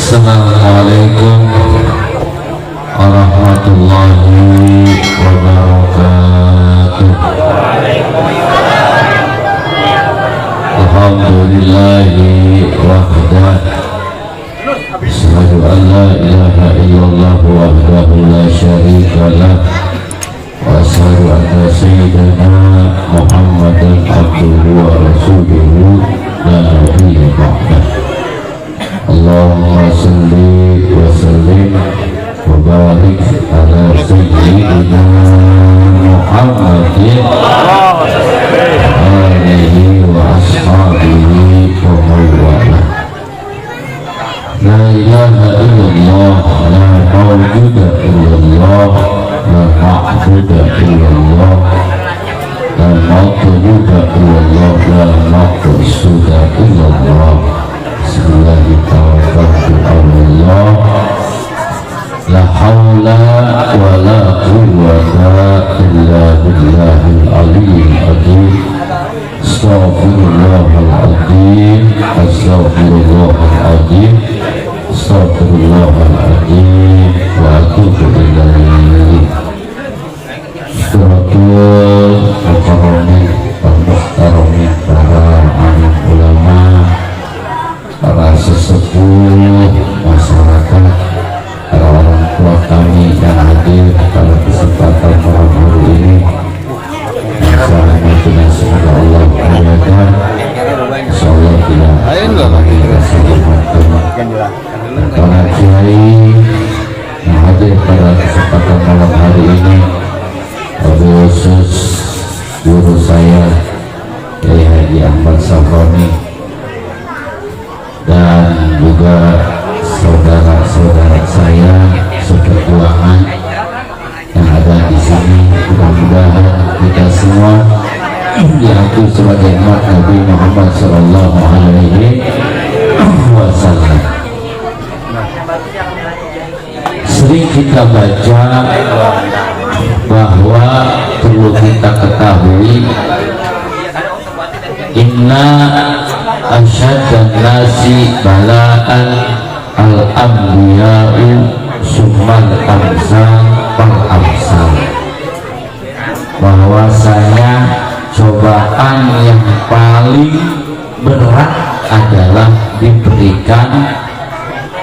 Assalamualaikum warahmatullahi wabarakatuh. Alhamdulillahi wahdah, asyhadu an la ilaha illallah wahdahu la syarika lah, wa asyhadu anna sayyidana Muhammadan abduhu wa rasuluhu la nabiyya ba'dah. Allahumma salli wa sallim wa barik ala sayyidina Muhammadin alihi wa ashabihi wa mawala. La ilaha illallah, la mawjuda illallah, la ma'buda illallah, la ma'buda illallah, la ma'buda illallah. Bismillahirrahmanirrahim. La haula wa la quwwata illa billahil aliyyil azim. Astaghfirullahaladzim, astaghfirullahaladzim, astaghfirullahaladzim, wa atubu ilaihi. Syuratul mukarramin wal muhtaramin, para alim ulama, para sesepuh masyarakat, para orang tua kami yang hadir pada kesempatan malam hari ini. Semoga Allah muliakan, insyaallah tidak lagi rasa hormat para kiai yang hadir pada kesempatan malam hari ini, khusus guru saya Kiai Haji Ahmad Safroni, dan juga saudara-saudara saya seperjuangan yang ada di sini. Mudah-mudahan kita semua diakui sebagai umat Nabi Muhammad Sallallahu Alaihi Wasallam. Sering kita baca bahwa perlu kita ketahui, inna asyaddan nasi bala'an al-anbiya'u summal amsal fal amsal. Bahwasanya cobaan yang paling berat adalah diberikan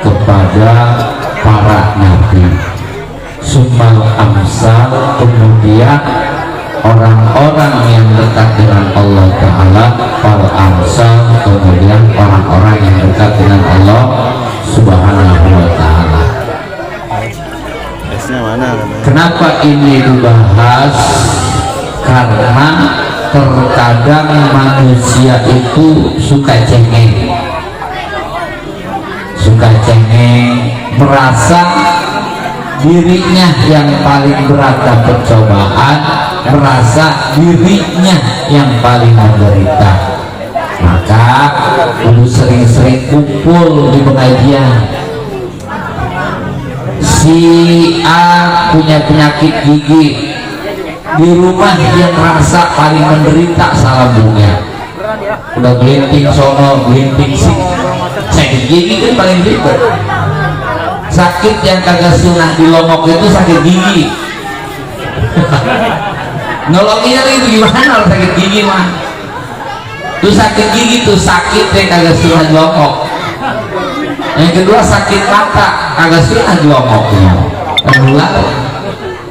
kepada para nabi, summal amsal, kemudian orang-orang yang dekat dengan Allah Ta'ala, para amsal, kemudian orang-orang yang dekat dengan Allah Subhanahu wa Ta'ala. Kenapa ini dibahas? Karena terkadang manusia itu suka cengeng, merasa dirinya yang paling berat dapat cobaan, merasa dirinya yang paling menderita. Maka kudu sering-sering kumpul di pengajian. Si A punya penyakit gigi, di rumah dia merasa paling menderita salabungnya. Udah gelinting sono, gelinting sini, sakit gigi kan paling ribet. Sakit yang kagak sunah di lomok itu sakit gigi. Nolonginnya itu gimana kalau sakit gigi mah? Tuh sakit gigi tuh sakit yang kagak sunah di lomok. Yang kedua sakit mata kagak sunah di lomoknya. Kedua,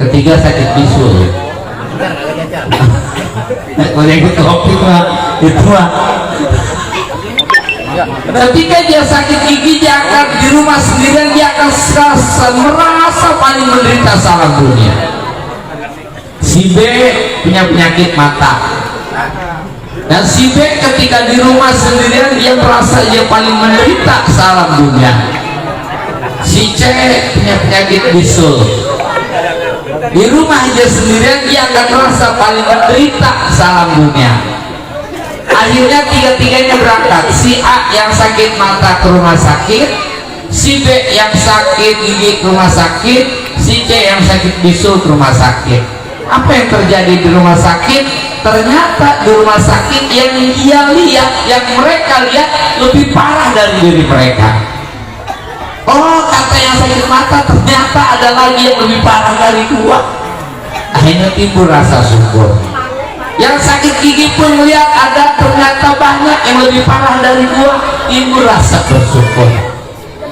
ketiga sakit bisul. Kalau yang kopi mah itu mah. Ketika dia sakit gigi, dia akan di rumah sendirian, dia akan merasa paling menderita salah dunia. Si B punya penyakit mata, dan si B ketika di rumah sendirian dia merasa dia paling menderita salah dunia. Si C punya penyakit bisul, di rumah dia sendirian dia akan merasa paling menderita salah dunia. Akhirnya tiga-tiganya berangkat. Si A yang sakit mata ke rumah sakit, si B yang sakit gigi ke rumah sakit, si C yang sakit bisul ke rumah sakit. Apa yang terjadi di rumah sakit? Ternyata di rumah sakit yang dia lihat, yang mereka lihat lebih parah dari diri mereka. Oh, kata yang sakit mata ternyata ada lagi yang lebih parah dari gua. Akhirnya timbul rasa syukur. Yang sakit gigi pun melihat ada ternyata banyak yang lebih parah dari gua, timbul rasa bersyukur.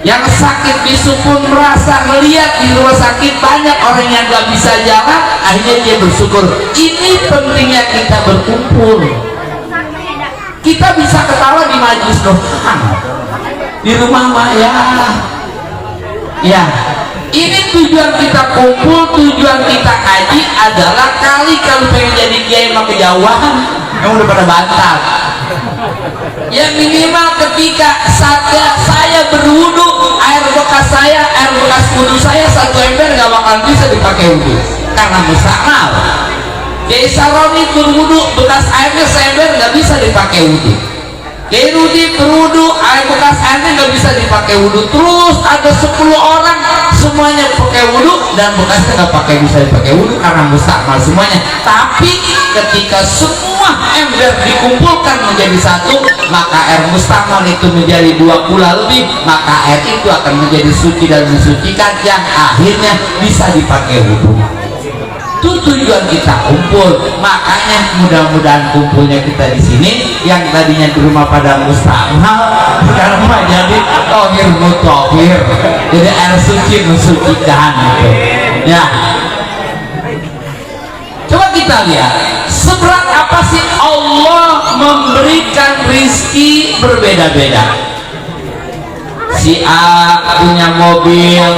Yang sakit bisu pun merasa melihat di rumah sakit banyak orang yang gak bisa jalan, akhirnya dia bersyukur. Ini pentingnya kita berkumpul. Kita bisa ketawa di majelis doa, di rumah Maya. Ya, ini tujuan kita kumpul, tujuan kita kaji adalah kali kalau pengen jadi kiai mah kejauhan, yang udah pada bantal. Ya minimal ketika saya berwudu, air bekas wudu saya 1 ember nggak bakal bisa dipakai wudu karena mustahil. Kiai Saroni berwudu, bekas airnya seember nggak bisa dipakai wudu. Kiai Rudi berwudu, air bekas airnya nggak bisa dipakai wudu. Terus ada 10 orang semuanya pakai wudu dan bekasnya nggak bisa dipakai wudu karena mustahil semuanya. Tapi ketika semua ember dikumpulkan menjadi satu, maka air mustahil itu menjadi 2 kula lebih, maka air itu akan menjadi suci dan mensucikan yang akhirnya bisa dipakai wudu. Itu tujuan kita kumpul. Makanya mudah-mudahan kumpulnya kita di sini yang tadinya di rumah pada mustahil sekarang mah jadi tohir mutahhir, jadi air suci mensucikan gitu. Ya, coba kita lihat seberat apa sih Allah memberikan rizki berbeda-beda. Si A punya mobil,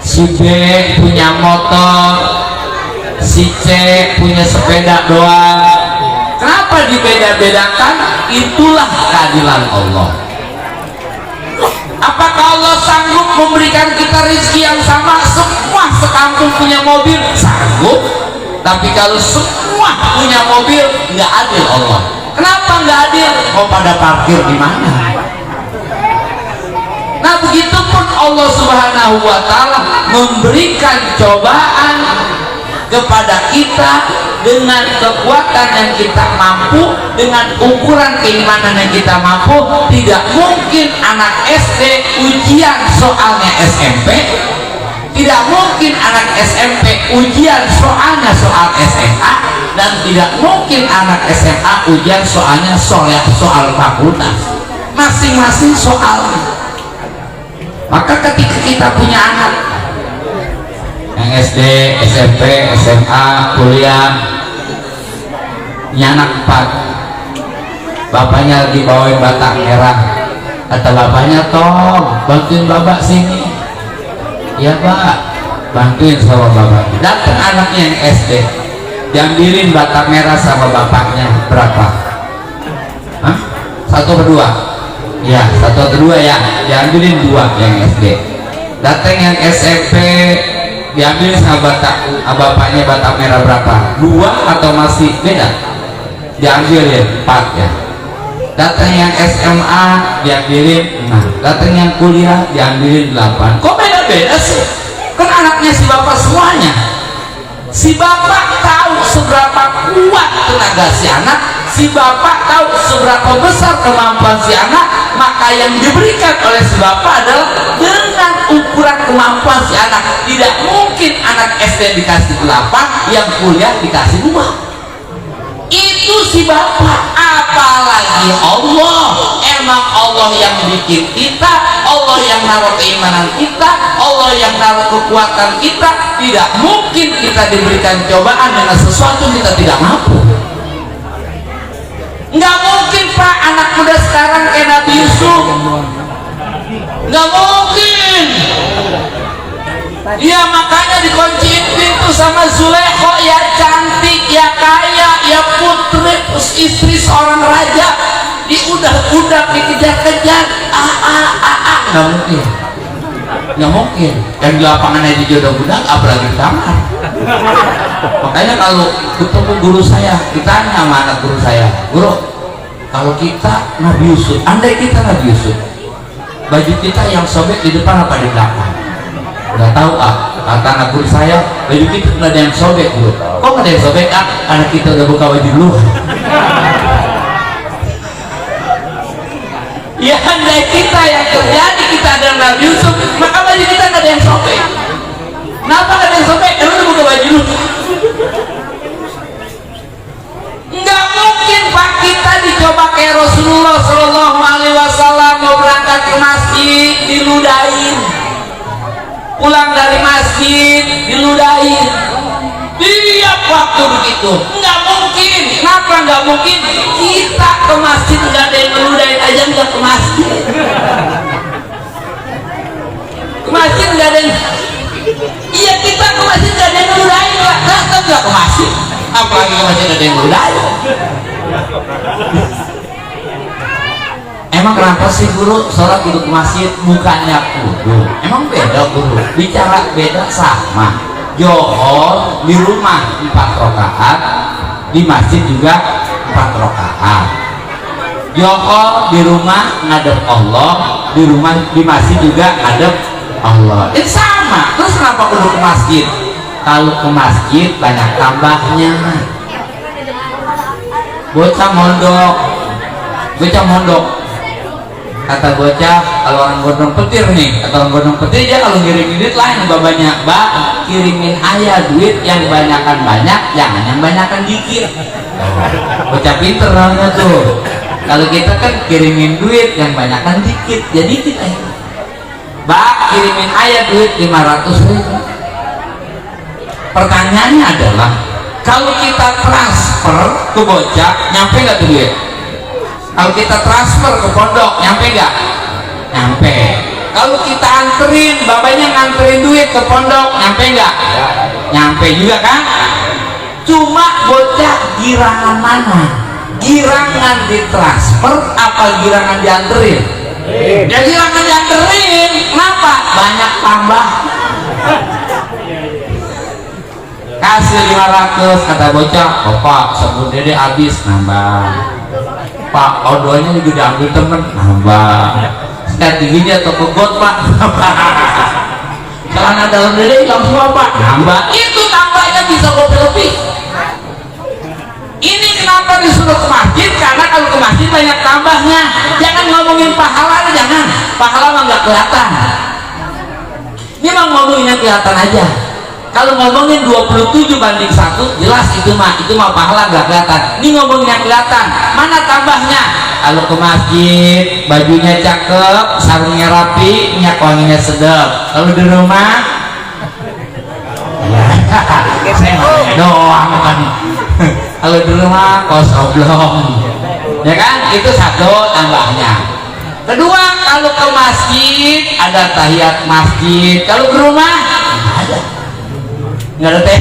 si B punya motor, si C punya sepeda doang. Kenapa dibeda-bedakan? Itulah keadilan Allah. Apakah Allah sanggup memberikan kita rezeki yang sama? Semua sekampung punya mobil, sanggup. Tapi kalau semua punya mobil, nggak adil Allah. Kenapa nggak adil? Mau pada parkir di mana? Nah, begitupun Allah Subhanahu wa Ta'ala memberikan cobaan kepada kita dengan kekuatan yang kita mampu, dengan ukuran keimanan yang kita mampu. Tidak mungkin anak SD ujian soalnya SMP, tidak mungkin anak SMP ujian soalnya soal SMA, dan tidak mungkin anak SMA ujian soalnya soal fakultas. Masing-masing soalnya. Maka ketika kita punya anak yang SD, SMP, SMA, kuliah, anak 4, bapaknya lagi bawain batak merah, kata bapaknya, tong bantuin bapak sini. Ya pak, bantuin sama bapak. Datang anaknya yang SD, diambilin batak merah sama bapaknya. Berapa? Hah? 1 atau 2? Ya, 1 atau 2 ya, diambilin 2 yang SD. Datang yang SMP, diambil sama bapaknya batak merah berapa? 2 atau masih beda? Diambil ya 4 ya. Datang yang SMA diambilin 6. Datang yang kuliah diambilin 8. Kok beda-beda sih? Kan anaknya si bapak semuanya. Si bapak tahu seberapa kuat tenaga si anak, si bapak tahu seberapa besar kemampuan si anak. Maka yang diberikan oleh si bapak adalah dengan ukuran kemampuan si anak. Tidak mungkin anak SD dikasih 8, yang kuliah dikasih 2. Itu si bapak. Apalagi Allah. Emang Allah yang bikin kita, Allah yang naruh keimanan kita, Allah yang naruh kekuatan kita. Tidak mungkin kita diberikan cobaan dengan sesuatu kita tidak mampu. Nggak mungkin pak anak muda sekarang kayak Nabi Yusuf, nggak mungkin. Ya makanya dikunciin pintu sama Zulekho, ya cantik, ya kaya, ya putri, istri seorang raja, diudak-udak, dikejar-kejar. Nggak mungkin, nggak mungkin. Yang di lapangan aja jodoh budak, apalagi di kamar. Makanya kalau ketemu guru saya, ditanya sama anak guru saya, guru, kalau kita Nabi Yusuf, andai kita Nabi Yusuf, baju kita yang sobek di depan apa di belakang? Nggak tahu kata anak guru saya, baju kita nggak ada yang sobek guru. Kok nggak ada yang sobek? Anak kita udah buka baju dulu. Ya andai kita yang terjadi kita adalah Nabi diludahin, pulang dari masjid diludahin, tiap waktu begitu. Nggak mungkin. Kenapa nggak mungkin? Kita ke masjid nggak ada yang ngeludahin aja nggak ke masjid. Ke masjid nggak ada yang, iya kita ke masjid nggak ada yang ngeludahin, datang nggak ke masjid, apalagi ke masjid ada yang ngeludahin. Emang kenapa sih guru sholat duduk ke masjid bukannya kudu? Emang beda guru? Bicara beda sama. Johor di rumah 4 rakaat, di masjid juga 4 rakaat. Johor di rumah ngadep Allah, di masjid juga ngadep Allah. Itu sama. Terus kenapa kudu ke masjid? Kalau ke masjid banyak tambahnya. Bocah mondok, kata bocah, kalau orang gondong petir nih, kata orang gondong petir dia kalau ngirim duit lain banyak, Mbak, kirimin ayah duit yang banyakan banyak, jangan yang banyakan dikit. Bocah pinter namanya tuh. Kalau kita kan kirimin duit yang banyakan dikit, jadi kita Mbak, kirimin ayah duit 500.000. Pertanyaannya adalah, kalau kita transfer ke bocah, nyampe nggak tuh duit? Kalau kita transfer ke pondok, nyampe nggak? Nyampe. Kalau kita anterin, bapaknya nganterin duit ke pondok, nyampe nggak? Nyampe juga kan? Cuma bocah girangan mana? Girangan ditransfer apa girangan dianterin? Ya girangan dianterin. Kenapa? Banyak tambah. Kasih 500, kata bocah, bapak sebelum dede habis, nambah. Pak, odonya juga diambil temen, nambah. Sekat giginya atau kegot pak, nambah. Celana dalam dede hilang semua pak, nambah. Itu tambahnya bisa lebih. Ini kenapa disuruh ke masjid? Karena kalau ke masjid banyak tambahnya. Jangan ngomongin pahala, jangan. Pahala mah nggak kelihatan. Ini mah ngomongin yang kelihatan aja. Kalau ngomongin 27/1, jelas itu mah pahala nggak kelihatan. Ini ngomongin yang kelihatan. Mana tambahnya? Kalau ke masjid, bajunya cakep, sarungnya rapi, minyak wanginya sedap. Kalau di rumah, doang kan. Kalau di rumah kos oblong, ya kan? Itu satu tambahnya. Kedua, kalau ke masjid ada tahiyat masjid. Kalau ke rumah nggak ada teh.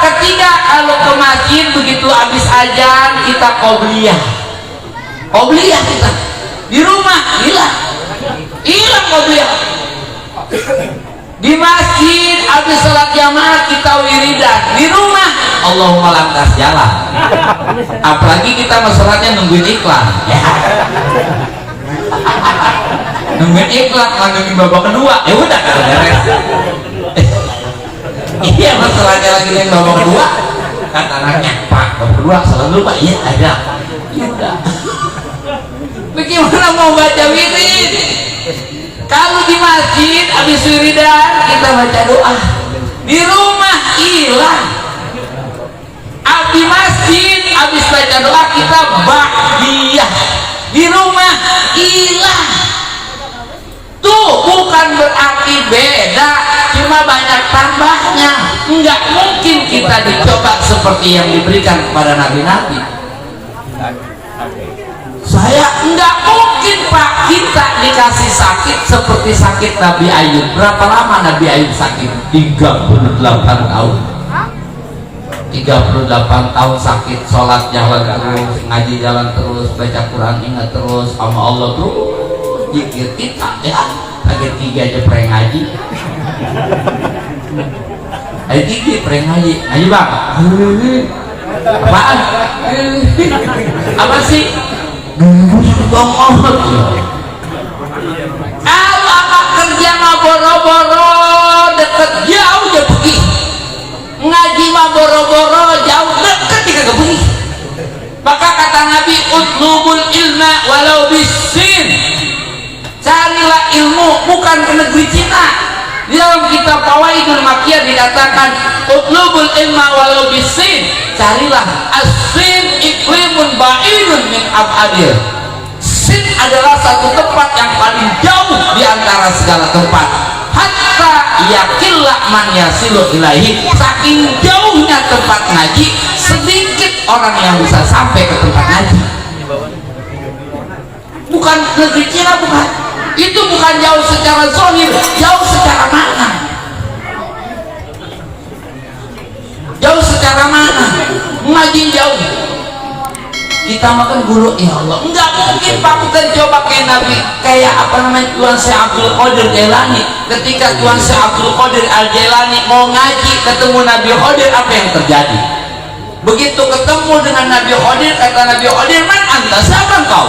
Ketiga, kalau ke masjid begitu habis azan kita qobliyah kita. Di rumah hilang qobliyah. Di masjid habis salat jamaah kita wiridan. Di rumah Allahumma lantas jalan. Apalagi kita masalahnya nungguin iklan. Ya. Nungguin iklan, nungguin babak kedua, ya udah beres. Iya, masalahnya lagi yang babak kedua, kan anaknya pak babak kedua selalu pak, iya ada, ya udah. Bagaimana mau baca wirid? Kalau di masjid habis wiridan kita baca doa, di rumah hilang. Di masjid habis baca doa kita ba'diyah, di rumah hilang. Tuh bukan berarti beda, cuma banyak tambahnya. Enggak mungkin kita dicoba seperti yang diberikan kepada nabi-nabi. Saya enggak mungkin pak kita dikasih sakit seperti sakit Nabi Ayub. Berapa lama Nabi Ayub sakit? 38 tahun. 38 tahun sakit, sholat jalan terus, ngaji jalan terus, baca Quran ingat terus, sama Allah terus. Zikir kita ya, lagi 3 aja pernah ngaji. Ayo 3 pernah ngaji bang. Apaan? Apa sih? Bohong. Kalau apa kerja mah boro-boro, deket jauh dia pergi. Ngaji mah boro-boro, jauh deket dia kagak pergi. Maka kata Nabi, utlubul ilma walau bisin. Carilah ilmu bukan ke negeri Cina. Di dalam kitab Fawaidul Makkiyah dikatakan utlubul ilma walau bisin. Carilah as-sin iklimun ba'idun min ab'adir. tempat hatta yakilla man yasilu ilaihi, saking jauhnya tempat ngaji sedikit orang yang bisa sampai ke tempat ngaji. Bukan negeri Cina, bukan, itu bukan jauh secara zahir, jauh secara makna. Jauh secara mana? Ngaji jauh. Kita makan guru, ya Allah, enggak mungkin Pak. Kita coba kayak Nabi, kayak apa namanya, Tuan Syekh Abdul Qadir Jailani. Ketika Tuan Syekh Abdul Qadir Al Jailani mau ngaji ketemu Nabi Qadir, apa yang terjadi? Begitu ketemu dengan Nabi Qadir, kata Nabi Qadir, man anta, siapa engkau?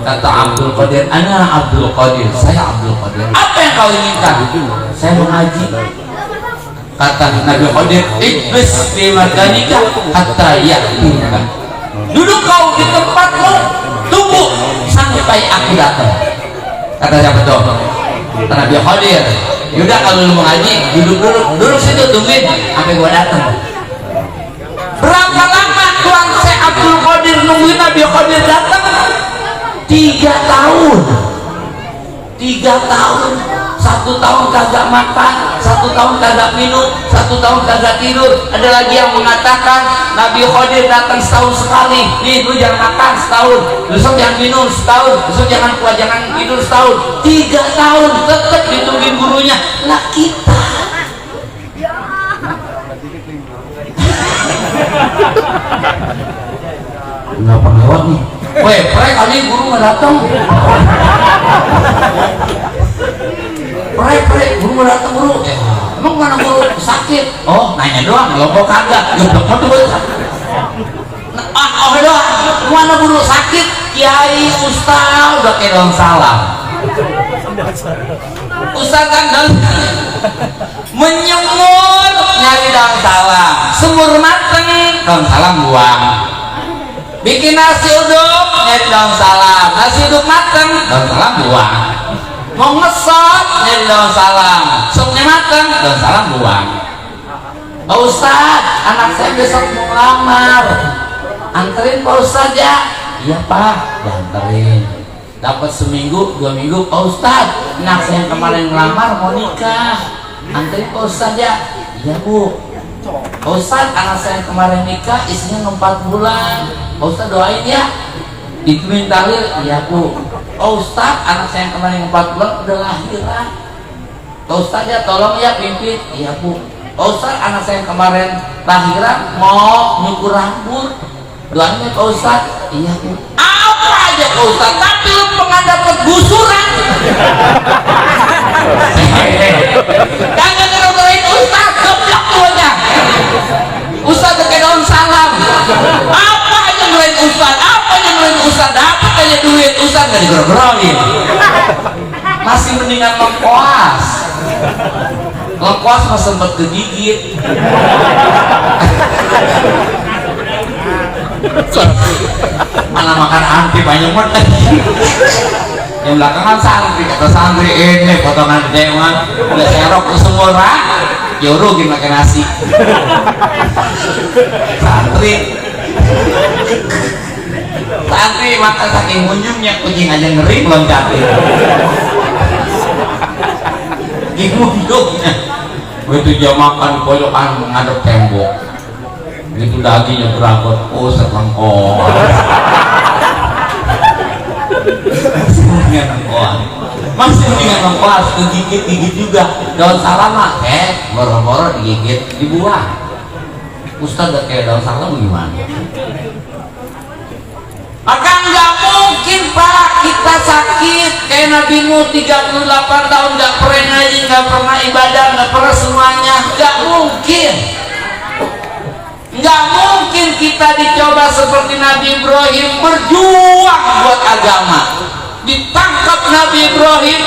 Kata Abdul Qadir, ana Abdul Qadir, saya Abdul Qadir. Apa yang kau inginkan? Saya mau ngaji. Kata Nabi Qadir, iblis fi makanika hatta ya'tika, duduk kau di tempatmu, tunggu sampai aku datang. Kata siapa tuh? Kata Nabi Qadir, yaudah kalau lu mau ngaji, duduk situ, tungguin sampai gua datang. Berapa lama Tuan Syekh Abdul Qadir nungguin Nabi Qadir datang? 3 tahun. 3 tahun. 1 tahun kagak makan, 1 tahun kagak minum, 1 tahun kagak tidur. Ada lagi yang mengatakan Nabi Qadir datang setahun sekali. Nih, lu jangan makan setahun, besok jangan minum setahun, besok jangan kuat, jangan tidur setahun. 3 tahun tetap ditungguin gurunya. Lah kita kenapa lewat nih? Weh, kali guru nggak datang. Guru nggak datang, guru. Emang mana guru sakit? Oh, nanya doang, lo kok kagak? Geblok tuh. Oh doang. Mana guru sakit? Kiai, ustaz, udah kayak dalam salam. Ustaz kan dalam menyemur nyari dalam salam, semur mateng dalam salam buang. Bikin nasi uduk nyari daun salam, nasi uduk mateng daun salam buang. Mau ngesot nyari daun salam, sopnya mateng daun salam buang. Pak Ustadz, anak saya besok mau ngelamar, anterin Pak Ustadz ya? Iya Pak, dianterin. Dapat seminggu 2 minggu, Pak Ustadz, anak saya yang kemarin ngelamar mau nikah, anterin Pak Ustadz ya? Iya Bu. Pak Ustadz, anak saya yang kemarin nikah isinya 4 bulan, Pak Ustadz doain ya, dituin dalil. Iya Bu. Pak Ustadz, anak saya yang kemarin 4 bulan udah lahiran, Pak Ustadz ya tolong ya pimpin. Iya Bu. Pak Ustadz, anak saya yang kemarin lahiran mau nyukur rambut, doain ya Pak Ustadz. Iya Bu. Apa aja Pak Ustadz, tapi lu pernah dapet gusuran? Jangan ngerodoin Ustadz, geblok tuanya. Ustadz pakai daun salam. Apa aja ngelain Ustadz, apa aja ngelain Ustadz, dapat aja duit, Ustadz gak digerok-gerokin. Masih mendingan lengkoas. Lengkoas mah sempet kegigit. Mana makan anti banyak banget. Yang belakangan santri, kata santri ini potongan dewan udah serok ke semua orang diurugin pakai nasi. Santri makan saking munjungnya kucing aja ngeri belum capek. Munjungnya begitu dia makan pojokan menghadap tembok, begitu dagingnya berangkut, oh setelengkong. Masih mendingan lengkoas, kegigit juga daun salam mah boro-boro digigit dibuang. Ustadz gak kayak daun salam gimana? Maka nggak mungkin Pak kita sakit kayak Nabi Nuh 38 tahun nggak pernah ngaji, nggak pernah ibadah, nggak pernah semuanya. Nggak mungkin. Nggak mungkin kita dicoba seperti Nabi Ibrahim berjuang buat agama. Ditangkap Nabi Ibrahim,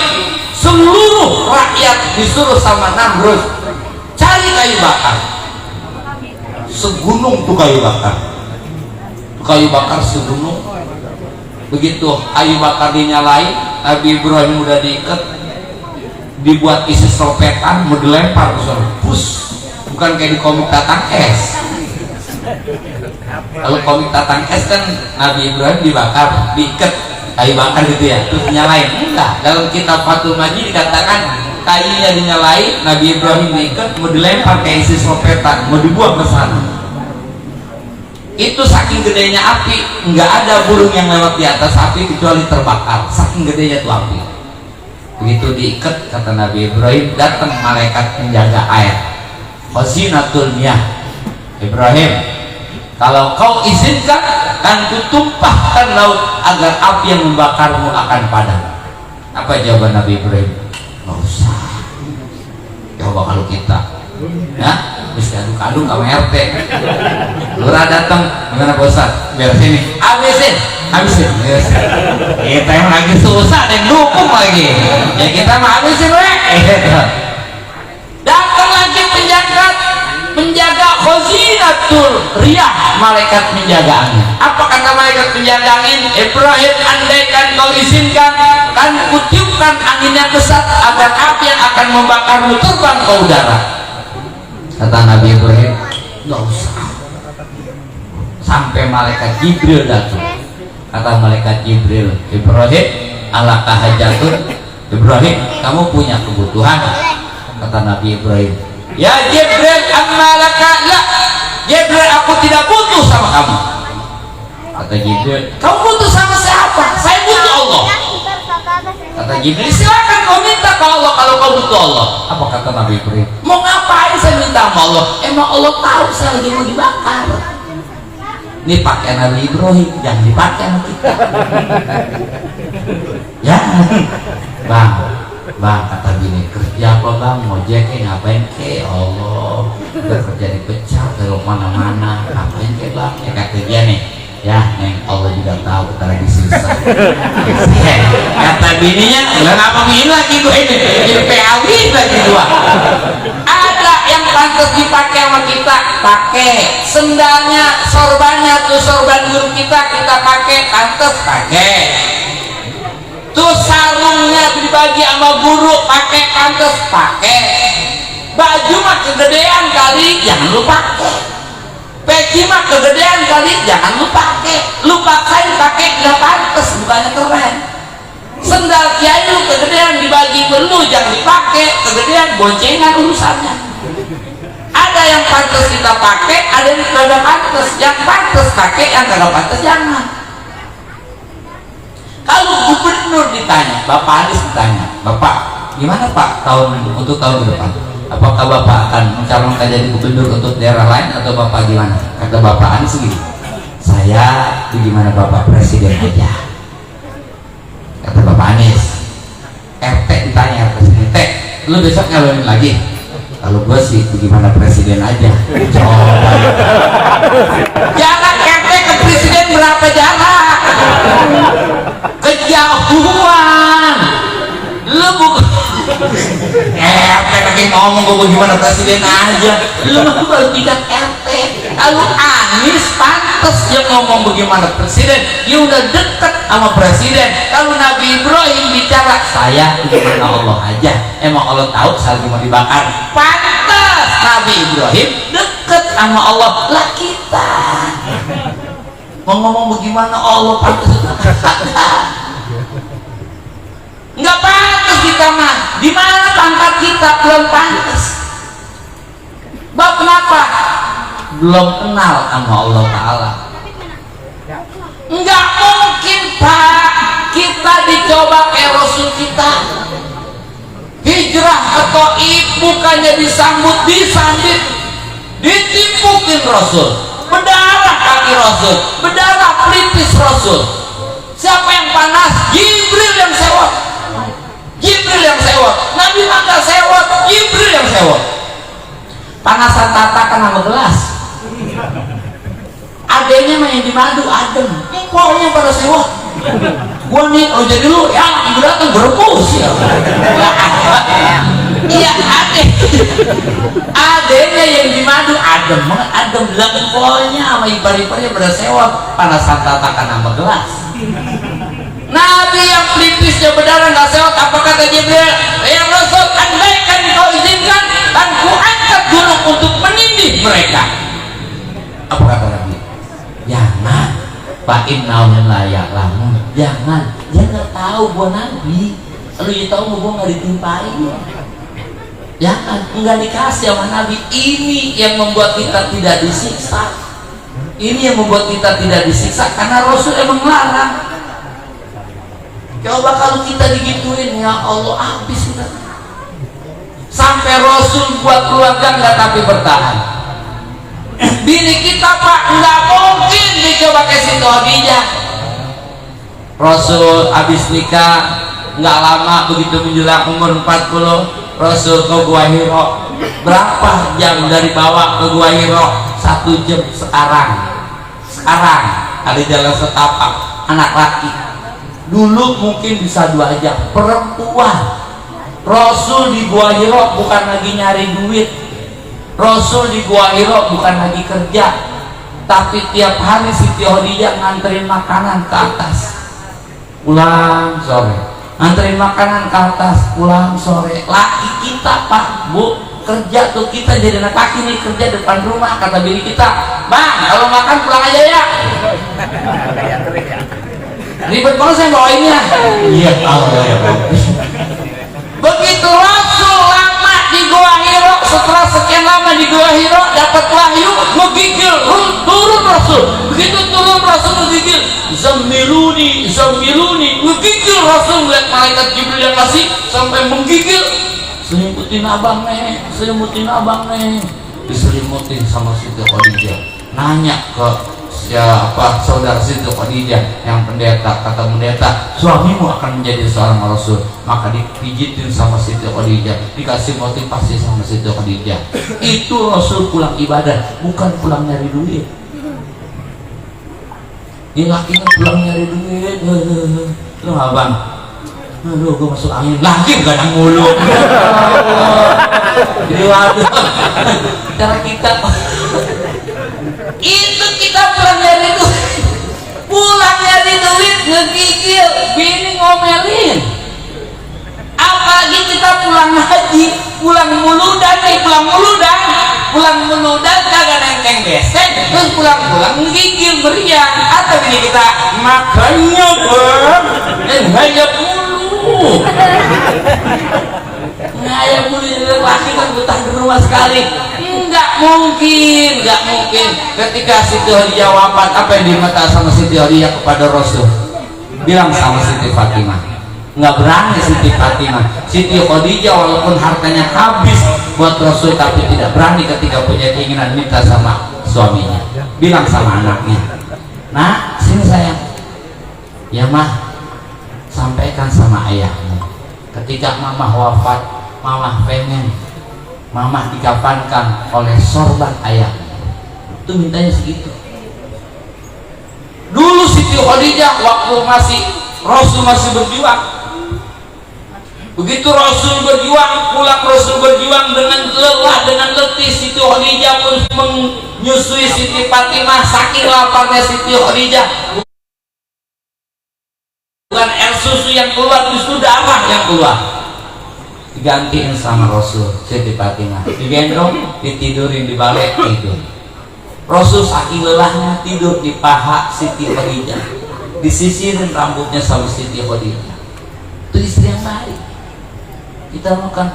seluruh rakyat disuruh sama Namrud cari kayu bakar. Segunung tuh kayu bakar. Kayu bakar segunung. Begitu kayu bakar dinyalain, Nabi Ibrahim udah diikat, dibuat isi sopetan, mau dilempar ke bus. Bukan kayak di komik Tatang Es. Kalau komik Tatang Es kan Nabi Ibrahim dibakar, diikat, kayu bakar gitu ya, terus nyalain. Enggak, dalam kitab Fathul Majid dikatakan kayunya dinyalain, Nabi Ibrahim diikat, mau dilempar ke isi sopetan, mau dibuang ke sana. Itu saking gedenya api, nggak ada burung yang lewat di atas api kecuali terbakar, saking gedenya tuh api. Begitu diikat, kata Nabi Ibrahim, datang malaikat penjaga air, khazinatul miyah. Ibrahim, kalau kau izinkan, kan kutumpahkan laut agar api yang membakarmu akan padam. Apa jawaban Nabi Ibrahim? Nggak usah. Coba kalau kita, ya, bisa aduk-aduk sama RT. Lurah datang, gimana Pak Ustaz? Biar sini, habisin. Yes. Kita yang lagi susah, ada yang dukung lagi. Ya kita mah habisin, Datang lagi penjaga khazinatul riyah, malaikat penjagaannya. Apa kata malaikat penjagaannya? Ibrahim, andaikan kau izinkan, kan kutiupkan angin yang besar agar api yang akan membakarmu terbang ke udara. Kata Nabi Ibrahim, nggak usah. Sampai malaikat Jibril datang. Kata malaikat Jibril, Ibrahim, alaka hajatun. Ibrahim, kamu punya kebutuhan? Kata Nabi Ibrahim, ya Jibril, ammalaka la. Jibril, aku tidak butuh sama kamu. Kata Jibril, kamu butuh sama siapa? Saya butuh Allah. Kata Jibril, silakan kau minta ke Allah kalau kau butuh Allah. Apa kata Nabi Ibrahim? Mau ngapain saya minta sama Allah? Emang Allah tahu saya lagi mau dibakar. Ini pakai Nabi Ibrahim, jangan dipakai sama kita. Ya, bang kata gini, kerja apa bang? Ngojek ngapain ke? Allah, kerja dipecat dari mana-mana, ngapain ke bang? Ya kata dia nih, ya neng, Allah juga tahu kita lagi susah. Kata bininya, nggak apa begini lagi gue ini, jadi PAW lagi gua. Ada yang pantas dipakai sama kita, pakai. Sendalnya, sorbannya tuh sorban guru kita pakai, pantas pakai. Tuh sarungnya dibagi sama guru, pakai, pantas pakai. Baju mah kegedean kali, jangan lu pakai. Peci mah kegedean kali, jangan lu pakai. Lu paksain pakai nggak pantas, bukannya keren. Sendal kiai lu kegedean dibagi lu, jangan dipakai, kegedean boncengan urusannya. Ada yang pantas kita pakai, ada yang tidak pantas. Yang pantas pakai, yang tidak pantas jangan. Kalau gubernur ditanya, Bapak Anies ditanya, Bapak gimana Pak untuk tahun depan? Apakah Bapak akan mencalonkan jadi gubernur untuk daerah lain atau Bapak gimana? Kata Bapak Anies gini, saya gimana Bapak presiden aja. Kata Bapak Anies, RT ditanya, presiden T, lu besok nyalonin lagi? Kalau gue sih gimana presiden aja. Coba jarak RT ke presiden berapa jarak? Kejauhan. Lu bukan RT lagi ngomong gue gimana presiden aja. Lu baru tidak RT. Kalau Anies pantas dia ngomong bagaimana presiden, dia udah deket sama presiden. Kalau Nabi Ibrahim bicara, saya gimana Allah aja, emang Allah tahu saya mau dibakar. Pantas Nabi Ibrahim deket sama Allah. Lah kita mau ngomong bagaimana Allah pantas nggak pantas kita mah. Di mana pangkat kita belum pantas. Bab kenapa? Belum kenal sama Allah Ta'ala. Nggak mungkin Pak kita dicoba kayak Rasul kita. Hijrah ke Taif bukannya disambut, disambit, ditimpukin Rasul, berdarah kaki Rasul, berdarah pelipis Rasul. Siapa yang panas? Jibril yang sewot. Jibril yang sewot. Nabi maka sewot, Jibril yang sewot. Panasan tatakan sama gelas. Adanya main di madu, adem. Pokoknya pada sewot. Gua nih, oh jadi lu, ya ibu datang berebus ya. Iya adanya yang di madu, adem banget, adem. Lengkolnya sama ipar-iparnya pada sewot. Panasan tatakan sama gelas. Nabi yang pelipisnya berdarah nggak sewot. Apa kata Jibril? Ya Rasul, andaikan kau izinkan, dan ku angkat gunung untuk menindih mereka. Apa kata Nabi? Jangan, Pak Innaumin layak lamun. Jangan nggak tahu gua nabi, lu ya tahu gua nggak ditimpain. Ya kan, nggak dikasih sama nabi. Ini yang membuat kita tidak disiksa. Ini yang membuat kita tidak disiksa karena Rasul emang larang. Coba kalau kita digituin, ya Allah, habis kita. Sampai Rasul buat keluarga nggak tapi bertahan. Bini kita Pak nggak mungkin dicoba ke Siti Khadijah. Rasul habis nikah nggak lama, begitu menjelang umur 40, Rasul ke Gua Hiro. Berapa jam dari bawah ke Gua Hiro? 1 jam. Sekarang ada jalan setapak anak laki. Dulu mungkin bisa 2 jam. Perempuan. Rasul di Gua Hiro bukan lagi nyari duit. Rasul di Gua Hiro bukan lagi kerja, tapi tiap hari Siti Khadijah nganterin makanan ke atas, pulang sore. Nganterin makanan ke atas, pulang sore. Laki kita Pak, Bu, kerja tuh, kita jadi anak laki nih, kerja depan rumah. Kata bini kita, Bang, kalau makan pulang aja ya. Ribet banget saya bawainnya. Iya, Allah ya. Begitu Rasul lama di Gua Hiro, setelah sekian lama di Gua Hiro dapat wahyu, menggigil, turun Rasul. Begitu turun Rasul menggigil, zamiluni, menggigil Rasul melihat malaikat Jibril yang kasih sampai menggigil. Selimutin abang nih, diselimutin sama Siti Khadijah. Nanya ke siapa saudara Siti Khadijah yang pendeta. Kata pendeta, suamimu akan menjadi seorang Rasul. Maka dipijitin sama Siti Khadijah, dikasih motivasi sama Siti Khadijah. Itu Rasul pulang ibadah, bukan pulang nyari duit. Ini lakinya pulang nyari duit. Lu abang, aduh gue masuk angin lagi, gadang mulu. Jadi waduh, cara kita itu kita pulang nyari duit, ngegigil, bini ngomelin. Apalagi kita pulang haji, pulang muludan kagak nengkeng besek, terus pulang ngegigil meriang. Atau bini kita, makanya bang, ngayap mulu. Ngayap mulu laki kan betah di rumah sekali. Nggak mungkin. Ketika Siti Khadijah wafat, apa yang diminta sama Siti Khadijah kepada Rasul? Bilang sama Siti Fatimah. Nggak berani Siti Fatimah. Siti Khadijah walaupun hartanya habis buat Rasul, tapi tidak berani ketika punya keinginan minta sama suaminya. Bilang sama anaknya, Nak, sini sayang. Ya mah, sampaikan sama ayahmu. Ketika mamah wafat, mamah pengen mamah dikafankan oleh sorban ayahmu. Itu mintanya segitu. Dulu Siti Khadijah waktu Rasul masih berjuang. Begitu Rasul berjuang, pulang Rasul berjuang dengan lelah, dengan letih, Siti Khadijah pun menyusui Siti Fatimah. Saking laparnya Siti Khadijah, bukan air susu yang keluar, justru darah yang keluar. Digantiin sama Rasul Siti Fatimah, digendong, ditidurin di balik, tidur. Rasul saking lelahnya tidur di paha Siti Khadijah, disisirin rambutnya sama Siti Khadijah. Itu istri yang baik. Kita makan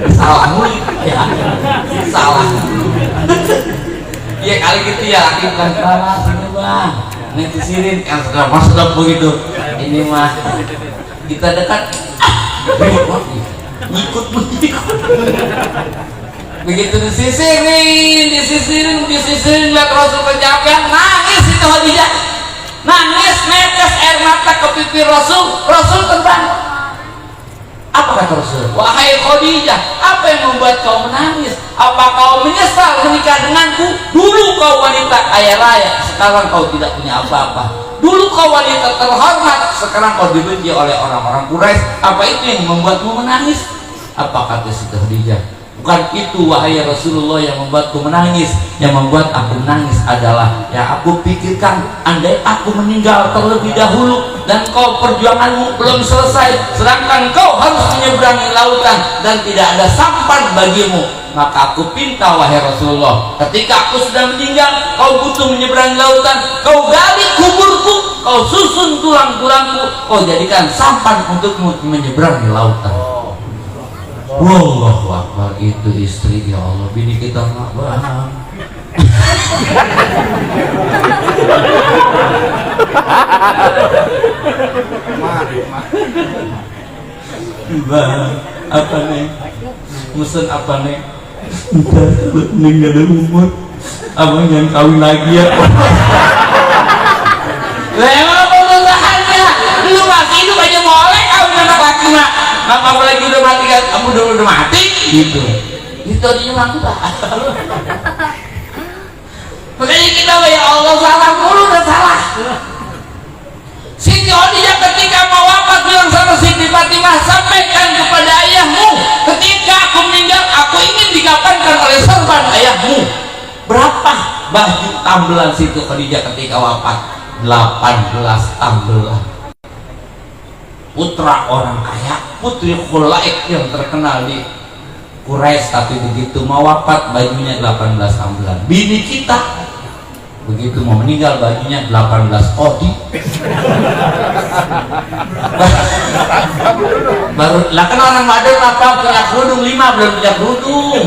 salah ya, salah ya kali gitu ya, laki bukan salah. Sini bang, nanti sirin yang sudah masuk begitu. Ini mah kita dekat, ngikut. Begitu disisirin, lihat Rasul kecapean, nangis itu Khadijah, nangis, netes air mata ke pipi Rasul terbang. Apa kata Rasul? Wahai Khadijah, apa yang membuat kau menangis? Apa kau menyesal menikah denganku? Dulu kau wanita kaya raya, sekarang kau tidak punya apa-apa. Dulu kau wanita terhormat, sekarang kau dibenci oleh orang-orang Quraisy. Apa itu yang membuatmu menangis? Apa kata Siti Khadijah? Bukan itu wahai Rasulullah yang membuatku menangis. Yang membuat aku menangis adalah yang aku pikirkan, andai aku meninggal terlebih dahulu dan kau perjuanganmu belum selesai, sedangkan kau harus menyeberangi lautan dan tidak ada sampan bagimu, maka aku pinta wahai Rasulullah, ketika aku sudah meninggal, kau butuh menyeberang lautan, kau gali kuburku, kau susun tulang-tulangku, kau jadikan sampan untukmu menyeberangi lautan. Wallahu akbar. Itu istri, ya Allah, bini kita nggak paham. Bang, apa nih? Mesen apa nih? Ntar kalau meninggal ada umur, abang jangan kawin lagi ya. Lah emang apa usahannya? Lu masih hidup aja boleh kawin anak laki mak. Maka apalagi udah mati kan? Kamu udah mati? Gitu. Itu aja mantap. Makanya kita ya Allah salah mulu, udah salah. Siti Khadijah ketika mau wafat bilang sama Siti Fatimah, sampaikan kepada ayahmu, ketika aku meninggal aku ingin dikafankan oleh serban ayahmu. Berapa baju tambelan Siti Khadijah ketika wafat? 18 tambelan. Putra orang kaya, putri Khulaik yang terkenal di Quraisy, tapi begitu mau wafat bajunya 18 tambelan. Bini kita begitu mau meninggal bajunya 18 kodi. Baru lah kan orang Madura apa punya kerudung 5 belum punya kerudung.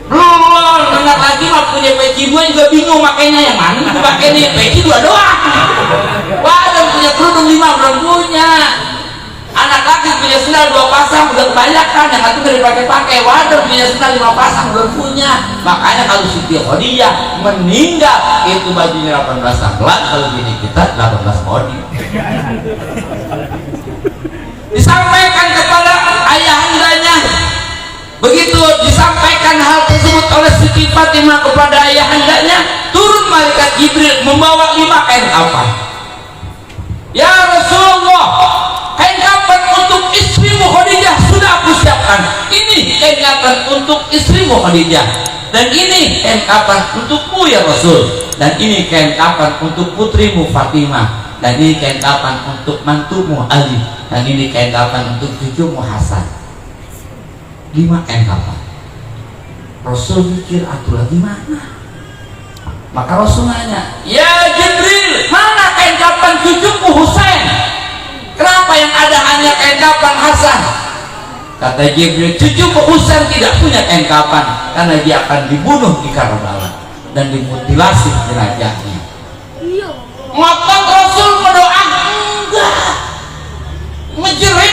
Belum dengar lagi mah punya peci 2 juga bingung makanya yang mana aku pakai nih, peci 2 doang. Wah, dan punya kerudung 5 belum punya. Anak laki punya sendal 2 pasang udah kebanyakan, yang satu udah dipakai-pakai. Waduh, punya sendal 5 pasang belum punya. Makanya kalau Siti Khadijah meninggal itu bajunya 18 tambelan, kalau bini kita 18 kodi. Disampaikan kepada ayahandanya. Begitu disampaikan hal tersebut oleh Siti Fatimah kepada ayahandanya, turun malaikat Jibril membawa 5 kain kafan. Ya Rasulullah, kain kafan untuk istrimu Khadijah sudah aku siapkan. Ini kain kafan untuk istrimu Khadijah, dan ini kain kafan untukmu ya Rasul, dan ini kain kafan untuk putrimu Fatimah, dan ini kain kafan untuk mantumu Ali, dan ini kain kafan untuk cucumu Hasan. 5 kain kafan. Rasul mikir, atuh lagi mana? Maka Rasul nanya, ya Jibril, mana kain kafan cucuku Husain? Kenapa yang ada hanya kain kafan Hasan? Kata Jibril, cucuku Husain tidak punya kain kafan karena dia akan dibunuh di Karbala dan dimutilasi jenazahnya. Maka Rasul berdoa, enggak, ngejerit